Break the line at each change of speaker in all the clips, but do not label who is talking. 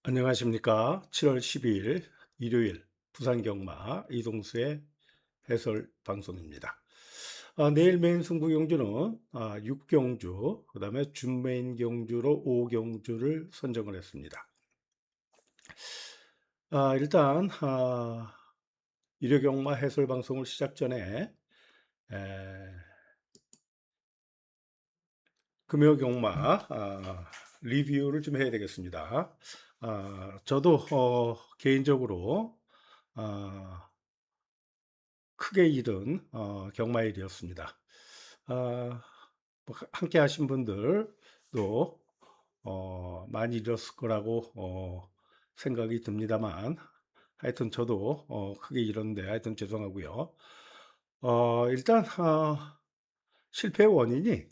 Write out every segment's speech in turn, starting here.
안녕하십니까. 7월 12일 일요일 부산경마 이동수의 해설 방송입니다. 내일 메인 승부 경주는 6경주, 그 다음에 준메인 경주로 5경주를 선정을 했습니다. 일단 일요경마 해설 방송을 시작 전에 금요경마 리뷰를 좀 해야 되겠습니다. 저도 개인적으로 아, 크게 잃은 경마일이었습니다. 뭐 함께 하신 분들도 많이 잃었을 거라고 생각이 듭니다만 하여튼 저도 크게 잃었는데 하여튼 죄송하고요. 일단 실패의 원인이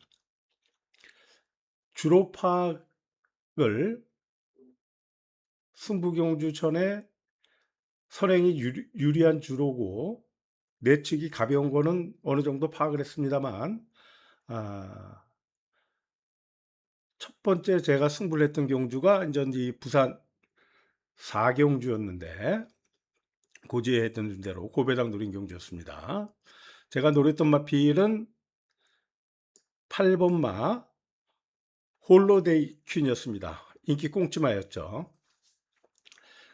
주로 파악을 승부경주 전에 선행이 유리한 주로고 내측이 가벼운 거는 어느 정도 파악을 했습니다만 아, 첫 번째 제가 승부를 했던 경주가 이제 이 부산 4경주였는데 고지에 했던 대로 고배당 노린 경주였습니다. 제가 노렸던 마필은 8번마 홀로데이 퀸이었습니다. 인기 꽁치마였죠.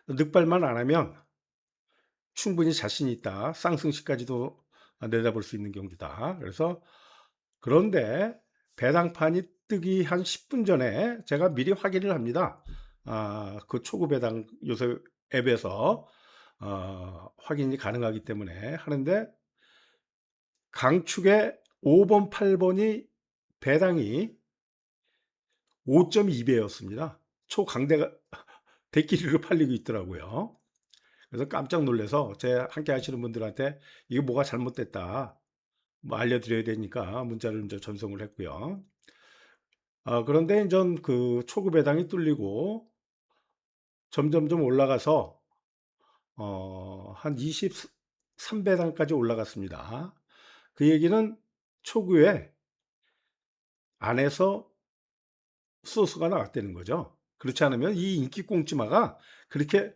늑발만 안 하면 충분히 자신 있다. 쌍승시까지도 내다볼 수 있는 경주다. 그래서 그런데 배당판이 뜨기 한 10분 전에 제가 미리 확인을 합니다. 그 초구 배당 요새 앱에서 확인이 가능하기 때문에 하는데 강축의 5번, 8번이 배당이 5.2배였습니다. 초강대가 대끼리로 팔리고 있더라고요. 그래서 깜짝 놀라서 제 함께 하시는 분들한테 이게 뭐가 잘못됐다 뭐 알려드려야 되니까 문자를 이제 전송을 했고요. 그런데 이제 그 초급 배당이 뚫리고 점점점 올라가서 한 23배당까지 올라갔습니다. 그 얘기는 초구에 안에서 소스가 나왔다는 거죠. 그렇지 않으면 이 인기 꽁치마가 그렇게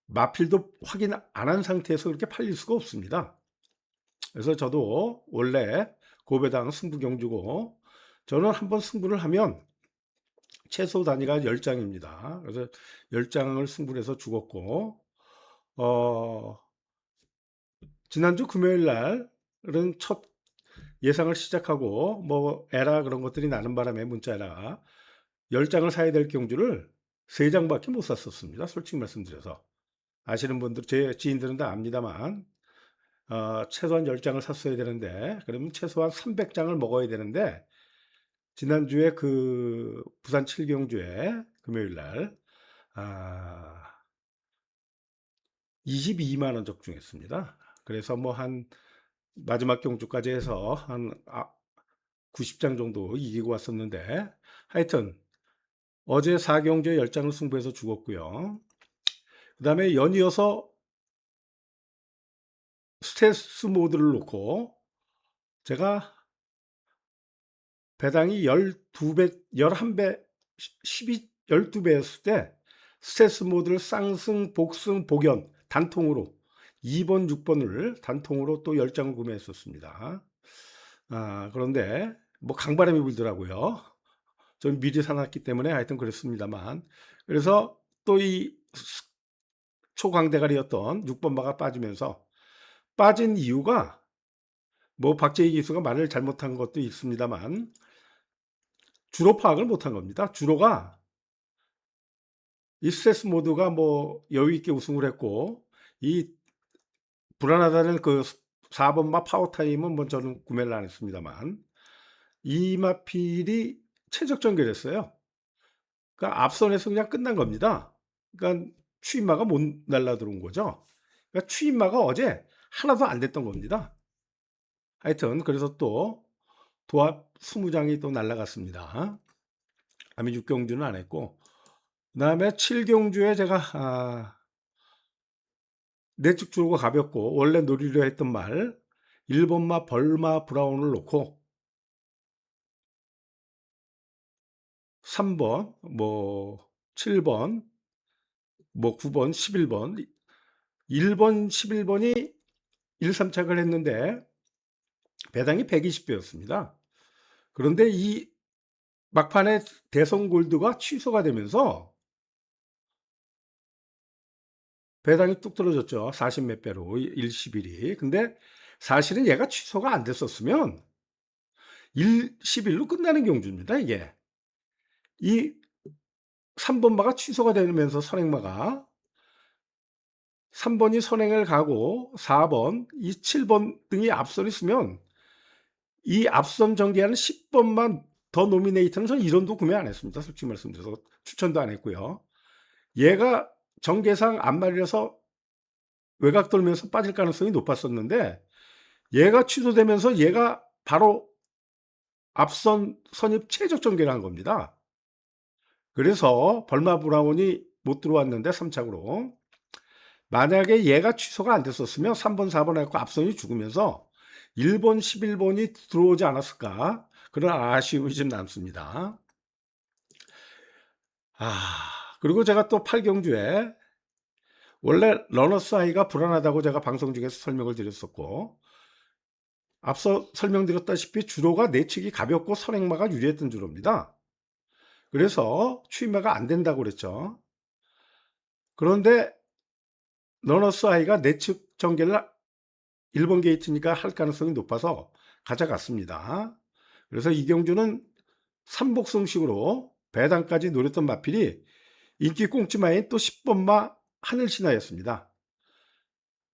마필도 확인 안 한 상태에서 그렇게 팔릴 수가 없습니다. 그래서 저도 원래 고배당 승부 경주고 저는 한번 승부를 하면 최소 단위가 10장입니다. 그래서 10장을 승부를 해서 죽었고 어, 지난주 금요일 날은 첫 예상을 시작하고 뭐 에라 그런 것들이 나는 바람에 문자 에라 10장을 사야 될 경주를 3장밖에 못 샀었습니다. 솔직히 말씀드려서. 아시는 분들, 제 지인들은 다 압니다만, 최소한 10장을 샀어야 되는데, 그러면 최소한 300장을 먹어야 되는데, 지난주에 그 부산 7경주에 금요일 날, 아, 22만 원 적중했습니다. 그래서 뭐 한 마지막 경주까지 해서 한 90장 정도 이기고 왔었는데, 하여튼 어제 4경주에 10장을 승부해서 죽었고요. 그 다음에 연이어서 스트레스 모드를 놓고 제가 배당이 12배, 11배, 12, 12배였을 때 스트레스 모드를 쌍승, 복승, 복연 단통으로 2번, 6번을 단통으로 또 10장을 구매했었습니다. 그런데 뭐 강바람이 불더라고요. 전 미리 사놨기 때문에 하여튼 그렇습니다만. 그래서 또 이 초강대가리였던 6번마가 빠지면서 빠진 이유가 뭐 박재희 기수가 말을 잘못한 것도 있습니다만 주로 파악을 못한 겁니다. 주로가 이 스트레스 모드가 뭐 여유 있게 우승을 했고 이 불안하다는 그 4번마 파워타임은 뭐 저는 구매를 안 했습니다만 이마필이 최적전결했어요. 그러니까 앞선에서 그냥 끝난 겁니다. 그러니까 추임마가 못 날라 들어온 거죠. 그러니까 추임마가 어제 하나도 안 됐던 겁니다. 하여튼 그래서 또 도합 20장이 또 날라갔습니다. 아미 6경주는 안 했고 그다음에 7경주에 제가 내측 주로가 가볍고 원래 노리려 했던 말 1번마 벌마 브라운을 놓고 3번 뭐 7번 뭐 9번, 11번, 1번, 11번이 1, 3착을 했는데 배당이 120배였습니다. 그런데 이 막판에 대선 골드가 취소가 되면서 배당이 뚝 떨어졌죠. 40 몇 배로 1, 11이. 근데 사실은 얘가 취소가 안 됐었으면 1, 11로 끝나는 경주입니다, 이게. 이 3번마가 취소가 되면서 선행마가 3번이 선행을 가고 4번, 이 7번 등이 앞선 있으면 이 앞선 전개하는 10번만 더 노미네이트는 저는 1원도 구매 안 했습니다. 솔직히 말씀드려서 추천도 안 했고요. 얘가 전개상 앞말이라서 외곽 돌면서 빠질 가능성이 높았었는데 얘가 취소되면서 얘가 바로 앞선 선입 최적 전개를 한 겁니다. 그래서 벌마 브라운이 못 들어왔는데 3착으로 만약에 얘가 취소가 안 됐었으면 3번, 4번 해갖고 앞선이 죽으면서 1번, 11번이 들어오지 않았을까? 그런 아쉬움이 좀 남습니다. 그리고 제가 또 8경주에 원래 러너스 하이가 불안하다고 제가 방송 중에서 설명을 드렸었고 앞서 설명드렸다시피 주로가 내측이 가볍고 선행마가 유리했던 주로입니다. 그래서 추임마가 안 된다고 그랬죠. 그런데 러너스 하이가 내측 전개를 1번 게이트니까 할 가능성이 높아서 가져갔습니다. 그래서 이경주는 삼복승식으로 배당까지 노렸던 마필이 인기 꽁치마인 또 10번마 하늘신화였습니다.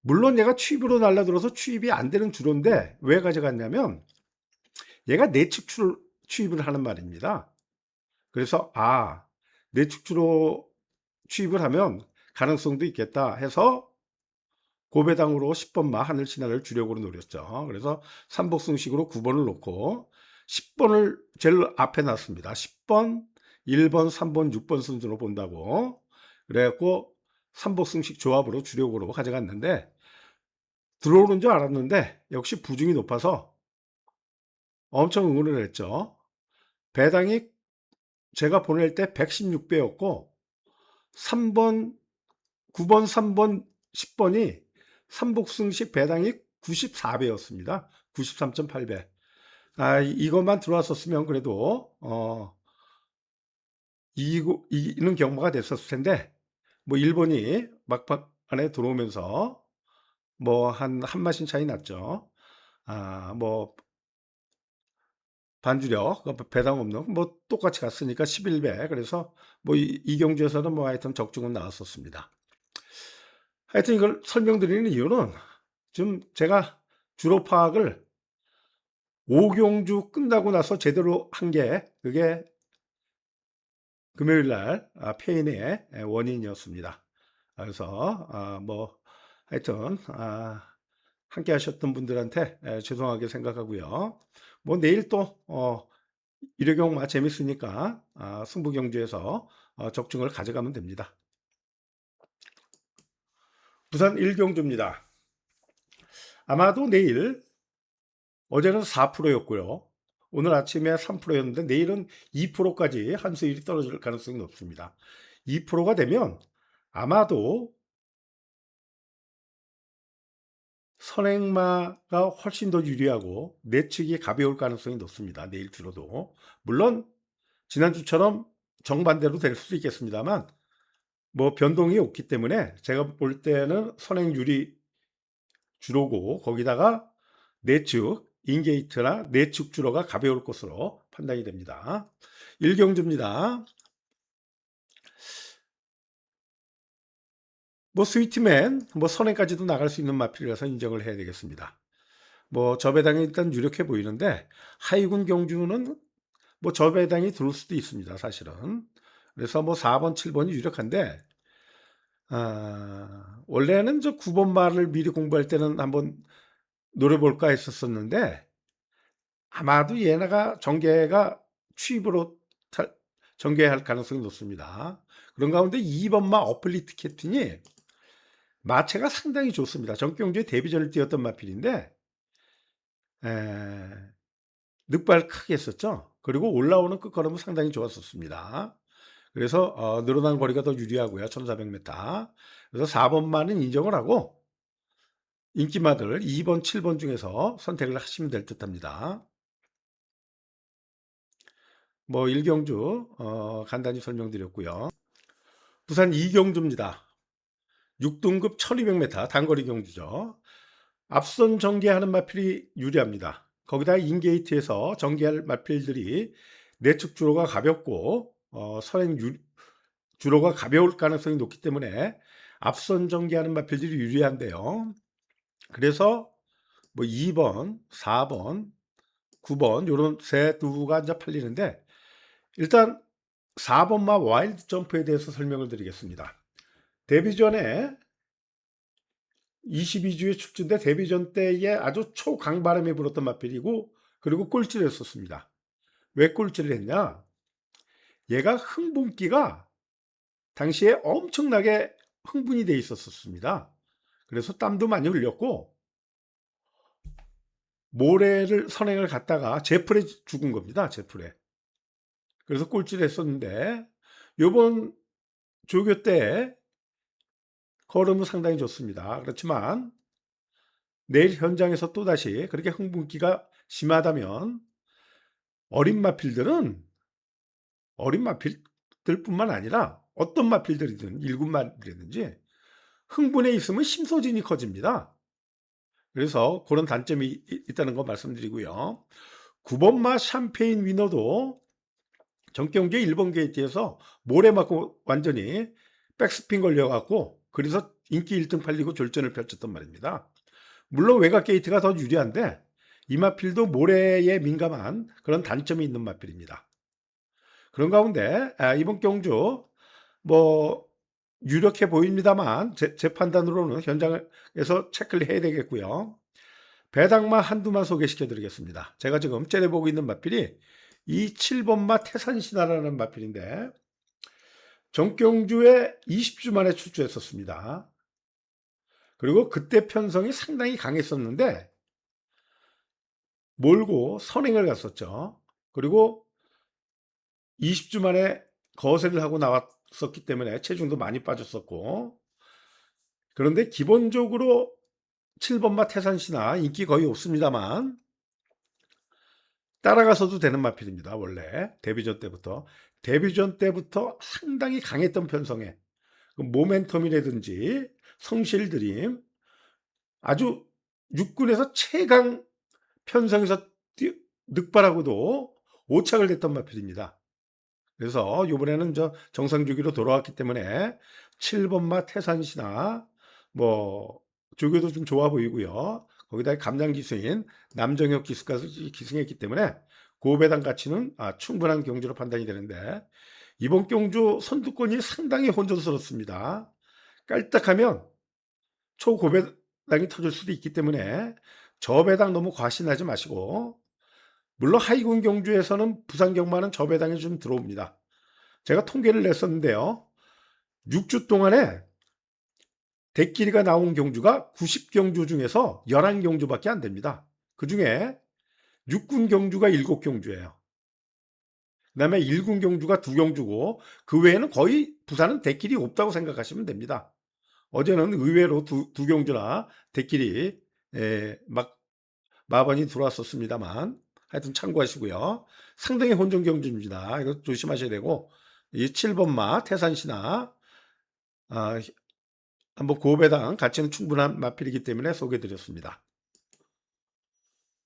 물론 얘가 취입으로 날라들어서 취입이 안 되는 주로인데 왜 가져갔냐면 얘가 내측 취입을 하는 말입니다. 그래서 내측 주로 취입을 하면 가능성도 있겠다 해서 고배당으로 10번마 하늘신화를 주력으로 노렸죠. 그래서 삼복승식으로 9번을 놓고 10번을 제일 앞에 놨습니다. 10번, 1번, 3번, 6번 순서로 본다고. 그래갖고 삼복승식 조합으로 주력으로 가져갔는데 들어오는 줄 알았는데 역시 부중이 높아서 엄청 응원을 했죠. 배당이 제가 보낼 때 116배였고 3번, 9번, 3번, 10번이 삼복승식 배당이 94배였습니다. 93.8배. 이것만 들어왔었으면 그래도 이기는 경우가 됐었을 텐데 뭐 1번이 막판에 들어오면서 뭐 한 마신 차이 났죠. 뭐 반주력 배당 없는 뭐 똑같이 갔으니까 11배. 그래서 뭐 이 경주에서는 뭐 하여튼 적중은 나왔었습니다. 하여튼 이걸 설명드리는 이유는 지금 제가 주로 파악을 5경주 끝나고 나서 제대로 한 게 그게 금요일 날 페인의 원인이었습니다. 그래서 뭐 하여튼 함께 하셨던 분들한테 죄송하게 생각하고요. 뭐 내일 또 일요경 재밌으니까 승부경주에서 적중을 가져가면 됩니다. 부산 1경주입니다. 아마도 내일 어제는 4%였고요. 오늘 아침에 3%였는데 내일은 2%까지 한수일이 떨어질 가능성이 높습니다. 2%가 되면 아마도 선행마가 훨씬 더 유리하고 내측이 가벼울 가능성이 높습니다. 내일 들어도. 물론 지난주처럼 정반대로 될 수도 있겠습니다만 뭐 변동이 없기 때문에 제가 볼 때는 선행 유리 주로고 거기다가 내측 인게이트나 내측 주로가 가벼울 것으로 판단이 됩니다. 1경주입니다. 뭐 스위트맨 뭐 선행까지도 나갈 수 있는 마필이라서 인정을 해야 되겠습니다. 뭐 저배당이 일단 유력해 보이는데 하이군 경주는 뭐 저배당이 들어올 수도 있습니다. 사실은. 그래서 뭐 4번, 7번이 유력한데 원래는 저 9번 말을 미리 공부할 때는 한번 노려볼까 했었었는데 아마도 얘네가 전개가 취입으로 전개할 가능성이 높습니다. 그런 가운데 2번마 어플리트 캡틴이 마체가 상당히 좋습니다. 정경주에 데뷔전을 뛰었던 마필인데 늑발 크게 했었죠. 그리고 올라오는 끝걸음은 상당히 좋았었습니다. 그래서 늘어난 거리가 더 유리하고요. 1400m. 그래서 4번마는 인정을 하고 인기마들 2번, 7번 중에서 선택을 하시면 될 듯합니다. 뭐 1경주 간단히 설명드렸고요. 부산 2경주입니다. 6등급 1200m 단거리 경주죠. 앞선 전개하는 마필이 유리합니다. 거기다 인게이트에서 전개할 마필들이 내측 주로가 가볍고 선행 주로가 가벼울 가능성이 높기 때문에 앞선 전개하는 마필들이 유리한데요. 그래서 뭐 2번, 4번, 9번 요런 세 두가 이제 팔리는데 일단 4번마 와일드 점프에 대해서 설명을 드리겠습니다. 데뷔 전에 22주의 축주인데 데뷔전 때에 아주 초강바람이 불었던 마필이고 그리고 꼴찌를 했었습니다. 왜 꼴찌를 했냐? 얘가 흥분기가 당시에 엄청나게 흥분이 돼 있었습니다. 그래서 땀도 많이 흘렸고 모래를 선행을 갔다가 제풀에 죽은 겁니다. 제풀에. 그래서 꼴찌를 했었는데 요번 조교 때 걸음은 상당히 좋습니다. 그렇지만 내일 현장에서 또다시 그렇게 흥분기가 심하다면 어린 마필들뿐만 아니라 어떤 마필들이든 일군마이든지 흥분해 있으면 심소진이 커집니다. 그래서 그런 단점이 있다는 거 말씀드리고요. 9번마 샴페인 위너도 정경주의 1번 게이트에서 모래 맞고 완전히 백스핀 걸려갖고 그래서 인기 1등 팔리고 졸전을 펼쳤단 말입니다. 물론 외곽 게이트가 더 유리한데 이 마필도 모래에 민감한 그런 단점이 있는 마필입니다. 그런 가운데 이번 경주 뭐 유력해 보입니다만 제 판단으로는 현장에서 체크를 해야 되겠고요. 배당마 한두만 소개시켜 드리겠습니다. 제가 지금 째려보고 있는 마필이 이 7번마 태산신화라는 마필인데 정경주에 20주 만에 출주했었습니다. 그리고 그때 편성이 상당히 강했었는데 몰고 선행을 갔었죠. 그리고 20주 만에 거세를 하고 나왔었기 때문에 체중도 많이 빠졌었고 그런데 기본적으로 7번마 태산신화 인기 거의 없습니다만 따라가서도 되는 마필입니다. 원래 데뷔전 때부터 상당히 강했던 편성에 모멘텀이라든지 성실드림 아주 육군에서 최강 편성에서 늑발하고도 오착을 했던 마필입니다. 그래서 이번에는 정상주기로 돌아왔기 때문에 7번마 태산시나 뭐 조교도 좀 좋아 보이고요. 거기다 감량 기수인 남정혁 기수까지 기승했기 때문에 고배당 가치는 충분한 경주로 판단이 되는데 이번 경주 선두권이 상당히 혼돈스럽습니다. 깔딱하면 초고배당이 터질 수도 있기 때문에 저배당 너무 과신하지 마시고 물론 하이군 경주에서는 부산 경마는 저배당이 좀 들어옵니다. 제가 통계를 냈었는데요. 6주 동안에 대끼리가 나온 경주가 90경주 중에서 11경주밖에 안 됩니다. 그중에 육군 경주가 7경주예요. 그다음에 1군 경주가 2경주고 그 외에는 거의 부산은 대끼리 없다고 생각하시면 됩니다. 어제는 의외로 두 경주나 대끼리 막 마반이 들어왔었습니다만 하여튼 참고하시고요. 상당히 혼전 경주입니다. 이거 조심하셔야 되고 이 7번마 태산시나 한번 고배당 가치는 충분한 마필이기 때문에 소개드렸습니다.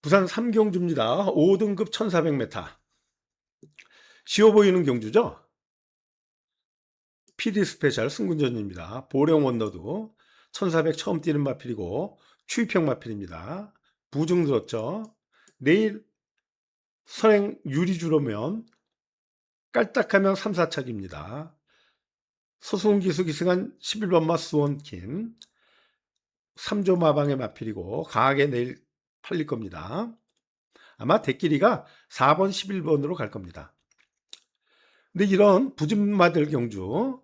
부산 3경주입니다. 5등급 1400m. 쉬워 보이는 경주죠. PD 스페셜 승군전입니다. 보령 원너도 1400 처음 뛰는 마필이고 추위평 마필입니다. 부중 들었죠. 내일 선행 유리주로면 깔딱하면 3, 4착입니다. 소송기수 기승한 11번마 수원킨 3조 마방의 마필이고 강하게 내일 팔릴 겁니다. 아마 대끼리가 4번 11번으로 갈 겁니다. 근데 이런 부진마들 경주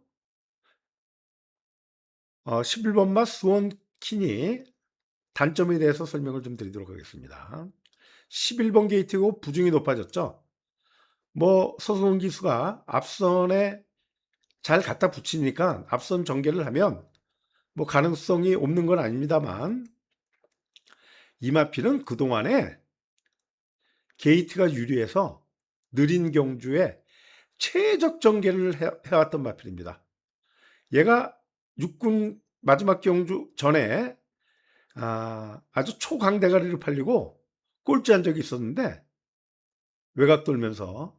11번마 수원킨이 단점에 대해서 설명을 좀 드리도록 하겠습니다. 11번 게이트고 부중이 높아졌죠. 뭐 서승훈 기수가 앞선에 잘 갖다 붙이니까 앞선 전개를 하면 뭐 가능성이 없는 건 아닙니다만, 이마필은 그동안에 게이트가 유리해서 느린 경주에 최적 전개를 해왔던 마필입니다. 얘가 육군 마지막 경주 전에 아주 초강대가리를 팔리고 꼴찌한 적이 있었는데, 외곽 돌면서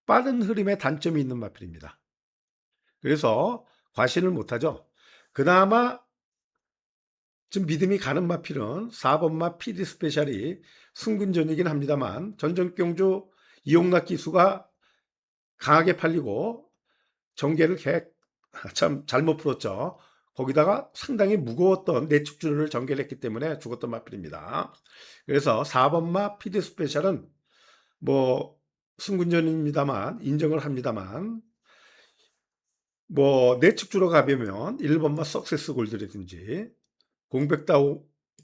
빠른 흐름에 단점이 있는 마필입니다. 그래서 과신을 못하죠. 그나마 좀 믿음이 가는 마필은 4번마 PD 스페셜이 승군전이긴 합니다만, 전전경주 이용락 기수가 강하게 팔리고 전개를 참 잘못 풀었죠. 거기다가 상당히 무거웠던 내축주를 전개를 했기 때문에 죽었던 마필입니다. 그래서 4번마 PD 스페셜은 뭐 승군전입니다만, 인정을 합니다만, 뭐 내축주로 가보면 1번마 석세스 골드라든지 공백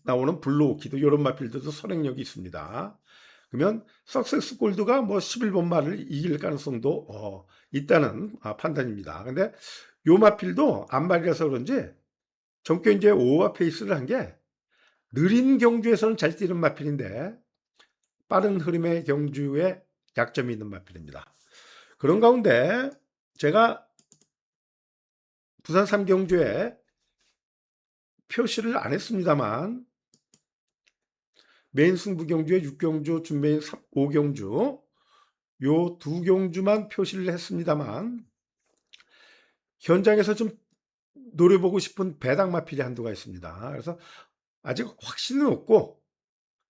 나오는 블루오키도, 이런 마필들도 선행력이 있습니다. 그러면 석세스 골드가 뭐 11번 말을 이길 가능성도 있다는 판단입니다. 근데 요 마필도 안말이라서 그런지 전격 이제 오버 페이스를 한 게, 느린 경주에서는 잘 뛰는 마필인데 빠른 흐름의 경주에 약점이 있는 마필입니다. 그런 가운데 제가 부산 3경주에 표시를 안 했습니다만, 메인 승부 경주에 6경주, 준메인 5경주, 요 두 경주만 표시를 했습니다만, 현장에서 좀 노려보고 싶은 배당 마필이 한두가 있습니다. 그래서 아직 확신은 없고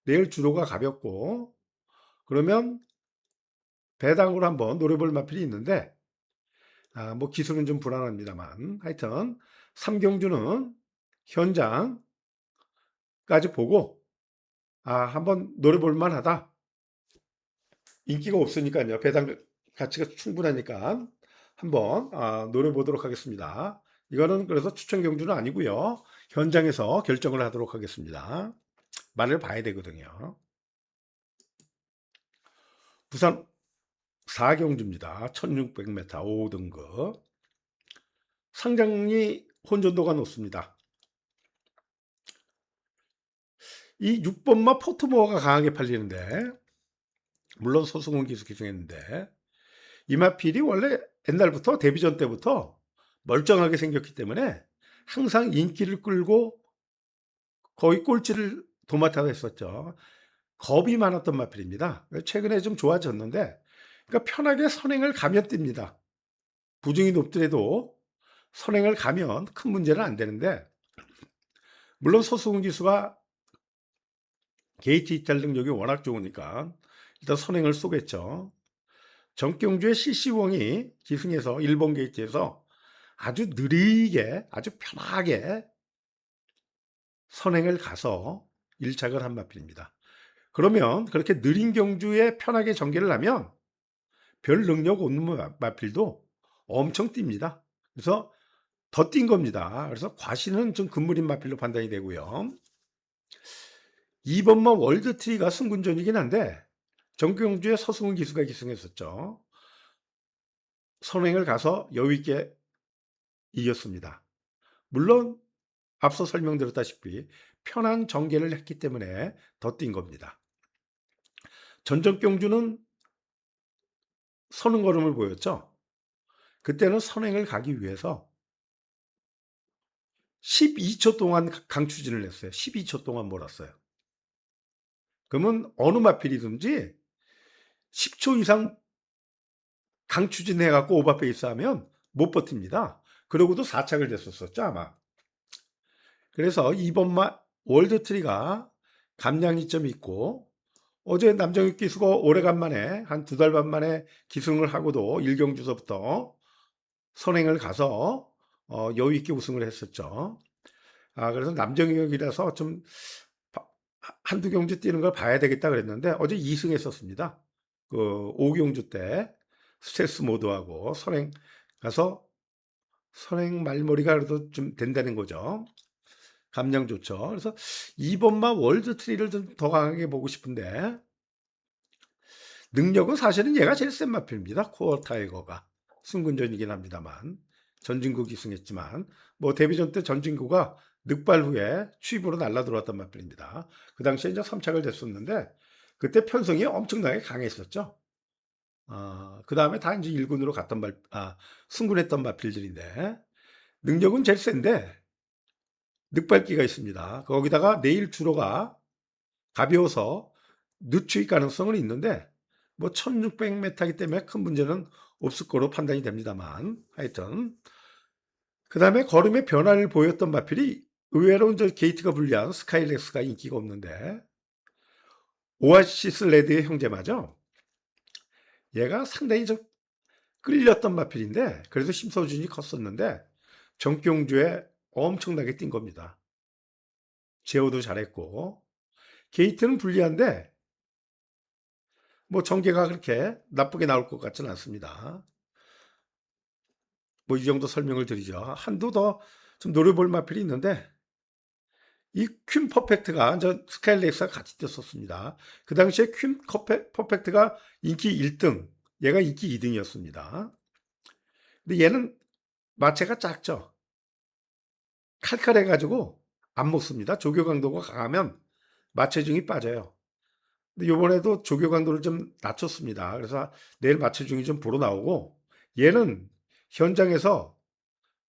내일 주로가 가볍고, 그러면 배당으로 한번 노려볼 마필이 있는데, 뭐 기술은 좀 불안합니다만, 하여튼 3경주는 현장까지 보고 한번 노려볼 만하다. 인기가 없으니까요. 배당 가치가 충분하니까 한번 노려보도록 하겠습니다. 이거는 그래서 추천 경주는 아니고요. 현장에서 결정을 하도록 하겠습니다. 말을 봐야 되거든요. 부산 4경주입니다. 1600m 5등급. 상당히 혼전도가 높습니다. 이 6번마 포트모어가 강하게 팔리는데, 물론 소승훈 기수 기중했는데, 이마필이 원래 옛날부터 데뷔전 때부터 멀쩡하게 생겼기 때문에 항상 인기를 끌고 거의 꼴찌를 도맡아서 했었죠. 겁이 많았던 마필입니다. 최근에 좀 좋아졌는데, 그러니까 편하게 선행을 가면 뜁니다. 부중이 높더라도 선행을 가면 큰 문제는 안 되는데, 물론 서수훈 기수가 게이트 이탈 능력이 워낙 좋으니까 일단 선행을 쏘겠죠. 정경주의 CC왕이 기승에서 1번 게이트에서 아주 느리게, 아주 편하게 선행을 가서 1착을 한 마필입니다. 그러면 그렇게 느린 경주에 편하게 전개를 하면 별 능력 없는 마필도 엄청 뜁니다. 그래서 더 뛴 겁니다. 그래서 과신은 좀 금물인 마필로 판단이 되고요. 2번만 월드트리가 승군전이긴 한데, 정경주의 서승훈 기수가 기승했었죠. 선행을 가서 여유있게 이겼습니다. 물론 앞서 설명드렸다시피 편한 전개를 했기 때문에 더 뛴 겁니다. 전정경주는 서는 걸음을 보였죠. 그때는 선행을 가기 위해서 12초 동안 강추진을 했어요. 12초 동안 몰았어요. 그러면 어느 마필이든지 10초 이상 강추진해갖고 오버페이스 하면 못 버팁니다. 그러고도 4착을 됐었죠, 아마. 그래서 이번 월드트리가 감량 이점이 있고, 어제 남정익 기수가 오래간만에 한 2달 반 만에 기승을 하고도 1경주서부터 선행을 가서 여유 있게 우승을 했었죠. 그래서 남정익이라서 좀 한두 경주 뛰는 걸 봐야 되겠다 그랬는데, 어제 2승했었습니다. 그 5경주 때 스트레스 모드하고 선행 가서 선행 말머리가 그래도 좀 된다는 거죠. 감량 좋죠. 그래서 이번만 월드 트리를 좀 더 강하게 보고 싶은데, 능력은 사실은 얘가 제일 센 마필입니다. 코어 타이거가. 승군전이긴 합니다만 전진구 기승했지만 뭐 데뷔전 때 전진구가 늑발 후에 추입으로 날라 들어왔단 마필입니다. 그 당시에 이제 3착을 됐었는데 그때 편성이 엄청나게 강했었죠. 그 다음에 다 이제 1군으로 갔던 승군했던 마필들인데 능력은 제일 센데 늑발기가 있습니다. 거기다가 내일 주로가 가벼워서 늦추일 가능성은 있는데 뭐 1600m이기 때문에 큰 문제는 없을 거로 판단이 됩니다만 하여튼 그 다음에 걸음의 변화를 보였던 마필이 의외로 이제 게이트가 불리한 스카이렉스가 인기가 없는데 오아시스 레드의 형제마죠. 얘가 상당히 좀 끌렸던 마필인데 그래서 심서준이 컸었는데 정경주에 엄청나게 뛴 겁니다. 제어도 잘했고 게이트는 불리한데 뭐 전개가 그렇게 나쁘게 나올 것 같지는 않습니다. 뭐 이 정도 설명을 드리죠. 한두 더 좀 노려볼 마필이 있는데 이 퀸 퍼펙트가 저 스카이렉스가 같이 뛰었었습니다. 그 당시에 퀸 퍼펙트가 인기 1등, 얘가 인기 2등이었습니다. 근데 얘는 마체가 작죠. 칼칼해가지고 안 먹습니다. 조교 강도가 강하면 마체중이 빠져요. 근데 요번에도 조교 강도를 좀 낮췄습니다. 그래서 내일 마체중이 좀 보러 나오고 얘는 현장에서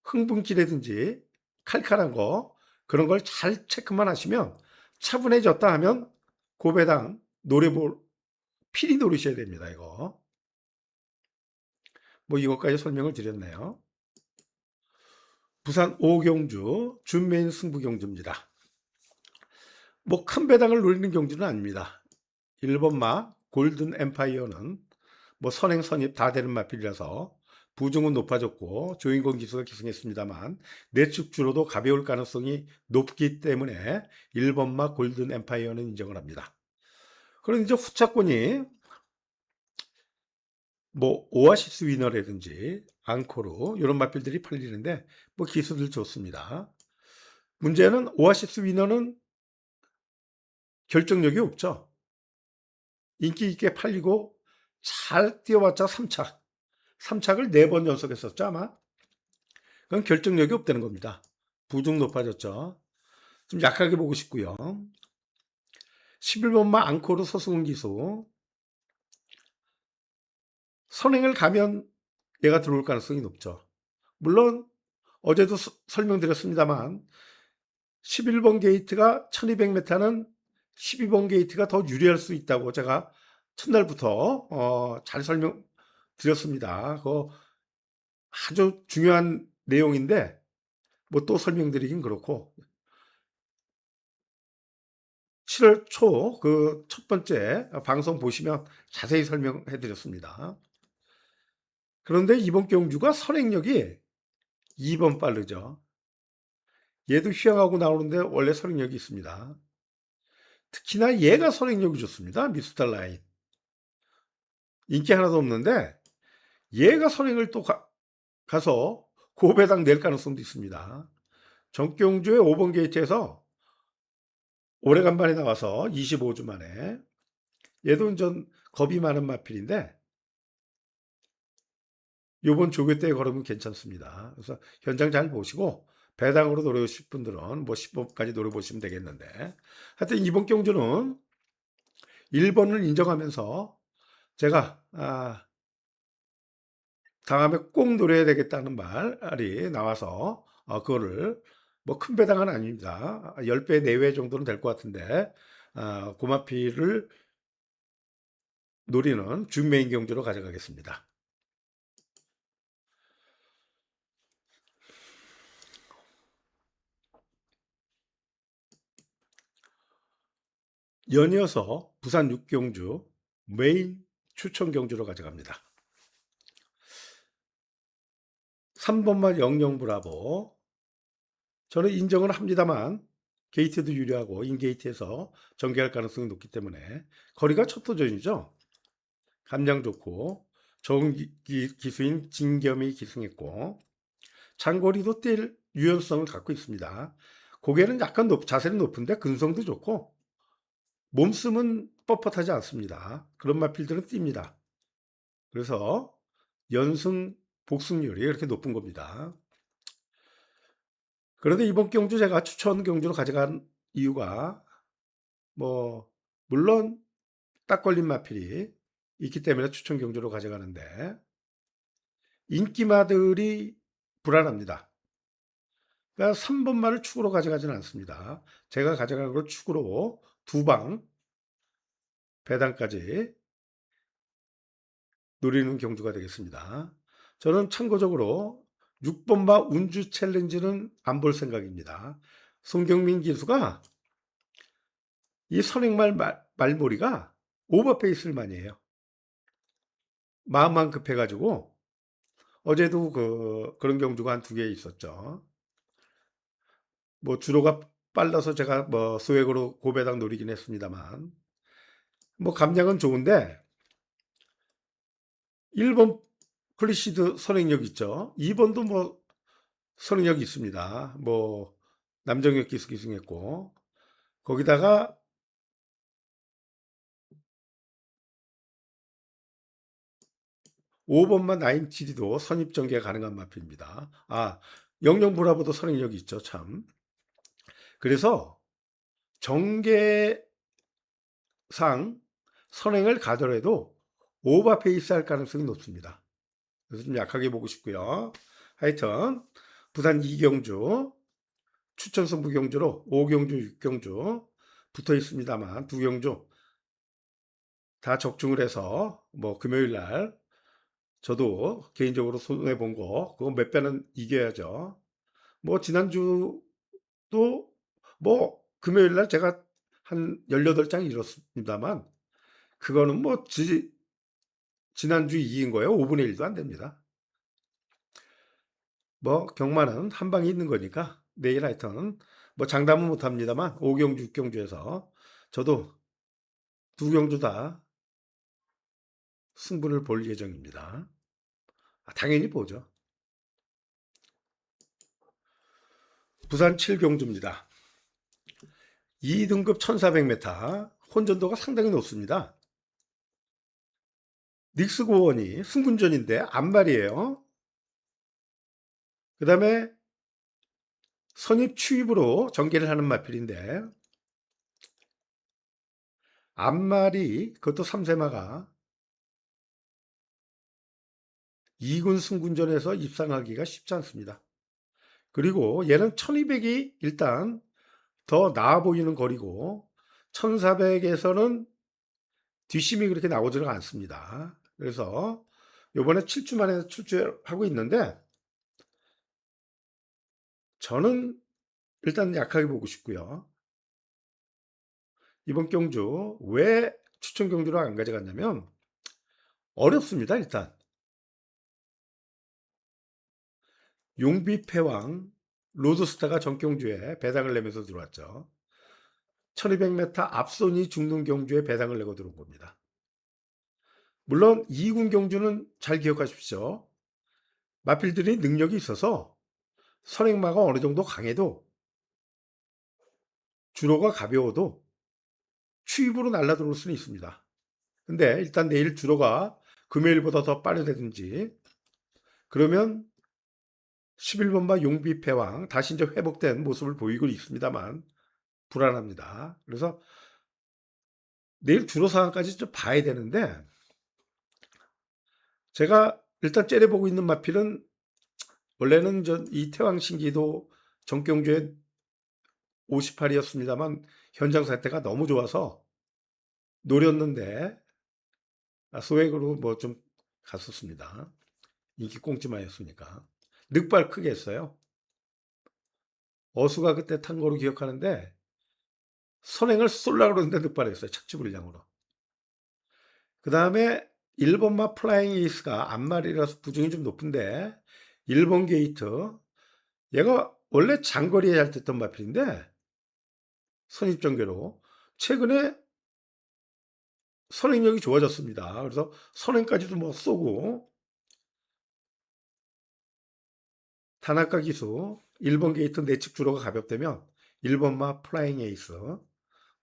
흥분기라든지 칼칼한 거 그런 걸 잘 체크만 하시면 차분해졌다 하면 고배당 노래볼 필히 노리셔야 됩니다. 이거 뭐 이것까지 설명을 드렸네요. 부산 오경주 준메인 승부 경주입니다. 뭐 큰 배당을 노리는 경주는 아닙니다. 1번마 골든 엠파이어는 뭐 선행 선입 다 되는 마필이라서 부중은 높아졌고 조인권 기수가 기승했습니다만 내축주로도 가벼울 가능성이 높기 때문에 1번마 골든 엠파이어는 인정을 합니다. 그런데 이제 후차권이 뭐 오아시스 위너라든지 앙코르 이런 마필들이 팔리는데 뭐 기수들 좋습니다. 문제는 오아시스 위너는 결정력이 없죠. 인기 있게 팔리고 잘 뛰어봤자 3착. 3착을 4번 연속했었죠 아마. 그건 결정력이 없다는 겁니다. 부중 높아졌죠. 좀 약하게 보고 싶고요. 11번마 앙코르 서승훈 기수. 선행을 가면 얘가 들어올 가능성이 높죠. 물론 어제도 설명드렸습니다만 11번 게이트가 1200m는 12번 게이트가 더 유리할 수 있다고 제가 첫날부터 잘 설명드렸습니다. 그 아주 중요한 내용인데 뭐 또 설명드리긴 그렇고 7월 초 그 첫 번째 방송 보시면 자세히 설명해 드렸습니다. 그런데 이번 경주가 선행력이 2번 빠르죠. 얘도 휘황하고 나오는데 원래 선행력이 있습니다. 특히나 얘가 선행력이 좋습니다. 미스터 라인. 인기 하나도 없는데 얘가 선행을 또 가서 고배당 낼 가능성도 있습니다. 정경주의 5번 게이트에서 오래간만에 나와서 25주 만에 얘도 전 겁이 많은 마필인데 요번 조교 때 걸으면 괜찮습니다. 그래서 현장 잘 보시고 배당으로 노려보실 분들은 뭐 10번까지 노려보시면 되겠는데 하여튼 이번 경주는 1번을 인정하면서 제가 다음에 꼭 노려야 되겠다는 말이 나와서 그거를 뭐 큰 배당은 아닙니다. 10배 내외 정도는 될 것 같은데 고마피를 노리는 준메인 경주로 가져가겠습니다. 연이어서 부산 6경주 메인 추천 경주로 가져갑니다. 3번만 영영브라보. 저는 인정을 합니다만 게이트도 유리하고 인게이트에서 전개할 가능성이 높기 때문에 거리가 첫 도전이죠. 감량 좋고 좋은 기수인 진겸이 기승했고 장거리도 뛸 유연성을 갖고 있습니다. 고개는 약간 자세는 높은데 근성도 좋고 몸쓰면 뻣뻣하지 않습니다. 그런 마필들은 뜁니다. 그래서 연승 복승률이 그렇게 높은 겁니다. 그런데 이번 경주 제가 추천 경주로 가져간 이유가 뭐 물론 딱 걸린 마필이 있기 때문에 추천 경주로 가져가는데 인기마들이 불안합니다. 그러니까 3번 말을 축으로 가져가지는 않습니다. 제가 가져간 걸 축으로 2방 배당까지 노리는 경주가 되겠습니다. 저는 참고적으로 6번마 운주 챌린지는 안 볼 생각입니다. 송경민 기수가 이 선행말 말머리가 오버페이스를 많이 해요. 마음만 급해가지고 어제도 그런 경주가 한 2개 있었죠. 뭐 주로가 빨라서 제가 뭐 소액으로 고배당 노리긴 했습니다만 뭐 감량은 좋은데 1번 플리시드 선행력 있죠. 2번도 뭐 선행력이 있습니다. 뭐 남정혁 기수 기승했고 거기다가 5번만 나인티디도 선입 전개 가능한 마필입니다. 영영브라보도 선행력이 있죠, 참. 그래서 전개상 선행을 가더라도 오버페이스 할 가능성이 높습니다. 그래서 좀 약하게 보고 싶고요. 하여튼 부산 2경주 추천 승부 경주로 5경주, 6경주 붙어 있습니다만 2경주 다 적중을 해서 뭐 금요일 날 저도 개인적으로 손해 본 거 그거 몇 배는 이겨야죠. 뭐 지난주도 뭐 금요일 날 제가 한 18장 잃었습니다만 그거는 뭐 지난주 이긴 거예요. 5분의 1도 안 됩니다. 뭐 경마는 한 방이 있는 거니까 내일 하여튼 뭐 장담은 못 합니다만 5경주, 6경주에서 저도 2경주 다 승부를 볼 예정입니다. 당연히 보죠. 부산 7경주입니다. 2등급 1400m 혼전도가 상당히 높습니다. 닉스 고원이 승군전인데 앞말이에요. 그 다음에 선입 추입으로 전개를 하는 마필인데 앞말이 그것도 3세마가 2군 승군전에서 입상하기가 쉽지 않습니다. 그리고 얘는 1200이 일단 더 나아 보이는 거리고 1400에서는 뒷심이 그렇게 나오지는 않습니다. 그래서 요번에 7주 만에 출주하고 있는데 저는 일단 약하게 보고 싶고요. 이번 경주 왜 추천 경주로 안 가져갔냐면 어렵습니다. 일단 용비패왕 로드스타가 전경주에 배당을 내면서 들어왔죠. 1200m 앞손이 죽는 경주에 배당을 내고 들어온 겁니다. 물론 2군 경주는 잘 기억하십시오. 마필들이 능력이 있어서 선행마가 어느 정도 강해도 주로가 가벼워도 추입으로 날아들어올 수는 있습니다. 근데 일단 내일 주로가 금요일보다 더 빠르다든지 그러면 11번마 용비패왕 다시 이제 회복된 모습을 보이고 있습니다만 불안합니다. 그래서 내일 주로 상황까지 좀 봐야 되는데 제가 일단 째려보고 있는 마필은 원래는 이태왕 신기도 정경주에 58이었습니다만 현장 상태가 너무 좋아서 노렸는데 소액으로 뭐 좀 갔었습니다. 인기 꽁지마였으니까. 늑발 크게 했어요. 어수가 그때 탄 거로 기억하는데 선행을 쏠라 그러는데 늑발했어요. 착지불량으로. 그 다음에 1번마 플라잉 에이스가 앞말이라서 부중이 좀 높은데 1번 게이트 얘가 원래 장거리에 잘 됐던 마필인데 선입전개로 최근에 선행력이 좋아졌습니다. 그래서 선행까지도 뭐 쏘고 단아까 기수 1번 게이트 내측 주로가 가볍다면 1번마 플라잉 에이스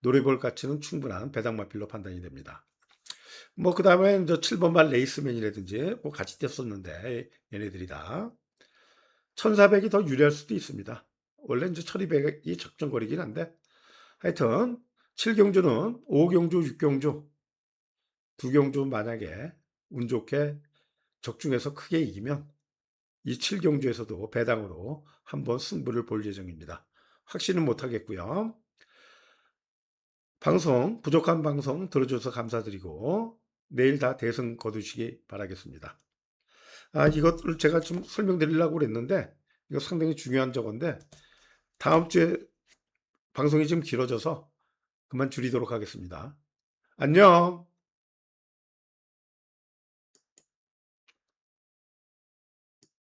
노려볼 가치는 충분한 배당 마필로 판단이 됩니다. 뭐 그다음에 저 7번만 레이스맨이라든지 뭐 같이 뛰었었는데 얘네들이 다 1,400이 더 유리할 수도 있습니다. 원래 인제 1,200이 적정거리긴 한데 하여튼 7경주는 5경주, 6경주 두 경주 만약에 운 좋게 적중해서 크게 이기면 이 7경주에서도 배당으로 한번 승부를 볼 예정입니다. 확신은 못 하겠고요. 방송 부족한 방송 들어 줘서 감사드리고 내일 다 대승 거두시기 바라겠습니다. 이것을 제가 좀 설명드리려고 그랬는데 이거 상당히 중요한 저건데 다음 주에 방송이 좀 길어져서 그만 줄이도록 하겠습니다. 안녕.